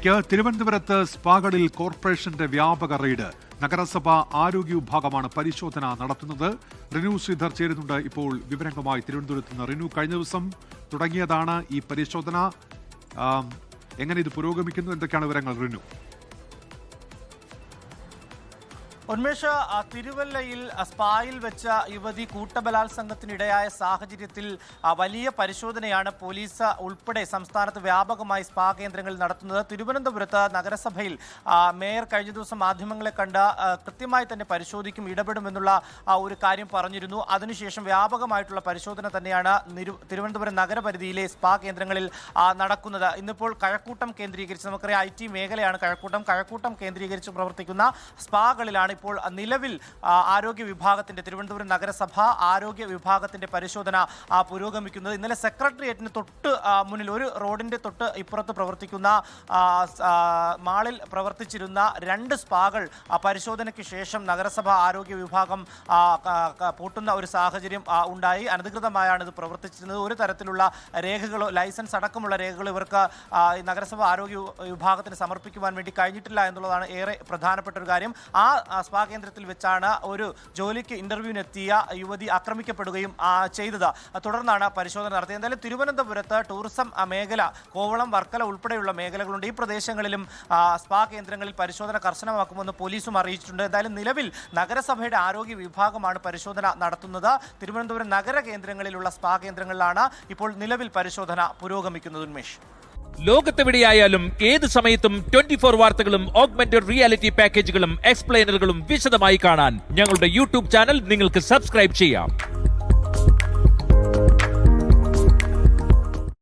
വാർത്തകളിലേക്ക്. തിരുവനന്തപുരത്ത് സ്പാകളിൽ കോർപ്പറേഷന്റെ വ്യാപക റെയ്ഡ്. നഗരസഭ ആരോഗ്യ വിഭാഗമാണ് പരിശോധന നടത്തുന്നത്. റിനു ശ്രീധർ ചേരുന്നുണ്ട് ഇപ്പോൾ വിവരങ്ങളുമായി തിരുവനന്തപുരത്ത് നിന്ന്. റിനു, കഴിഞ്ഞ ദിവസം തുടങ്ങിയതാണ് ഈ പരിശോധന. എങ്ങനെ ഇത് പുരോഗമിക്കുന്നു? എന്തൊക്കെയാണ് വിവരങ്ങൾ, റിനു? ഉന്മേഷ്, തിരുവല്ലയിൽ സ്പായിൽ വെച്ച യുവതി കൂട്ടബലാത്സംഗത്തിനിടയായ സാഹചര്യത്തിൽ വലിയ പരിശോധനയാണ് പോലീസ് ഉൾപ്പെടെ സംസ്ഥാനത്ത് വ്യാപകമായി സ്പാ കേന്ദ്രങ്ങളിൽ നടത്തുന്നത്. തിരുവനന്തപുരത്ത് നഗരസഭയിൽ മേയർ കഴിഞ്ഞ ദിവസം മാധ്യമങ്ങളെ കണ്ട് കൃത്യമായി തന്നെ പരിശോധിക്കും, ഇടപെടുമെന്നുള്ള ഒരു കാര്യം പറഞ്ഞിരുന്നു. അതിനുശേഷം വ്യാപകമായിട്ടുള്ള പരിശോധന തന്നെയാണ് തിരുവനന്തപുരം നഗരപരിധിയിലെ സ്പാ കേന്ദ്രങ്ങളിൽ നടക്കുന്നത്. ഇന്നിപ്പോൾ കഴക്കൂട്ടം കേന്ദ്രീകരിച്ച്, നമുക്കറിയാം IT മേഖലയാണ് കഴക്കൂട്ടം കേന്ദ്രീകരിച്ച് പ്രവർത്തിക്കുന്ന സ്പാകളിലാണ് ഇപ്പോൾ നിലവിൽ ആരോഗ്യ വിഭാഗത്തിന്റെ, തിരുവനന്തപുരം നഗരസഭ ആരോഗ്യ വിഭാഗത്തിന്റെ പരിശോധന പുരോഗമിക്കുന്നത്. ഇന്നലെ സെക്രട്ടേറിയറ്റിന് തൊട്ട് മുന്നിൽ, ഒരു റോഡിന്റെ തൊട്ട് ഇപ്പുറത്ത് പ്രവർത്തിക്കുന്ന മാളിൽ പ്രവർത്തിച്ചിരുന്ന 2 സ്പാകൾ പരിശോധനയ്ക്ക് ശേഷം നഗരസഭ ആരോഗ്യ വിഭാഗം പൂട്ടുന്ന ഒരു സാഹചര്യം ഉണ്ടായി. അനധികൃതമായാണ് ഇത് പ്രവർത്തിച്ചിരുന്നത്. ഒരു തരത്തിലുള്ള രേഖകളോ ലൈസൻസ് അടക്കമുള്ള രേഖകളോ ഇവർക്ക് നഗരസഭ ആരോഗ്യ വിഭാഗത്തിന് സമർപ്പിക്കുവാൻ വേണ്ടി കഴിഞ്ഞിട്ടില്ല എന്നുള്ളതാണ് ഏറെ പ്രധാനപ്പെട്ട ഒരു കാര്യം. ആ സ്പാ കേന്ദ്രത്തിൽ വെച്ചാണ് ഒരു ജോലിക്ക് ഇന്റർവ്യൂവിനെത്തിയ യുവതി ആക്രമിക്കപ്പെടുകയും ചെയ്തത്. തുടർന്നാണ് പരിശോധന നടത്തിയത്. എന്തായാലും തിരുവനന്തപുരത്ത് ടൂറിസം മേഖല, കോവളം, വർക്കല ഉൾപ്പെടെയുള്ള മേഖലകളുണ്ട്. ഈ പ്രദേശങ്ങളിലും സ്പാ കേന്ദ്രങ്ങളിൽ പരിശോധന കർശനമാക്കുമെന്ന് പോലീസും അറിയിച്ചിട്ടുണ്ട്. എന്തായാലും നിലവിൽ നഗരസഭയുടെ ആരോഗ്യ വിഭാഗമാണ് പരിശോധന നടത്തുന്നത്. തിരുവനന്തപുരം നഗര കേന്ദ്രങ്ങളിലുള്ള സ്പാ കേന്ദ്രങ്ങളിലാണ് ഇപ്പോൾ നിലവിൽ പരിശോധന പുരോഗമിക്കുന്നത്. ഉന്മേഷ്, ലോകത്തെവിടെയായാലും ഏത് സമയത്തും 24 വാർത്തകളും ഓഗ്മെന്റഡ് റിയാലിറ്റി പാക്കേജുകളും എക്സ്പ്ലെയിനറുകളും വിശദമായി കാണാൻ ഞങ്ങളുടെ യൂട്യൂബ് ചാനൽ നിങ്ങൾക്ക് സബ്സ്ക്രൈബ് ചെയ്യാം.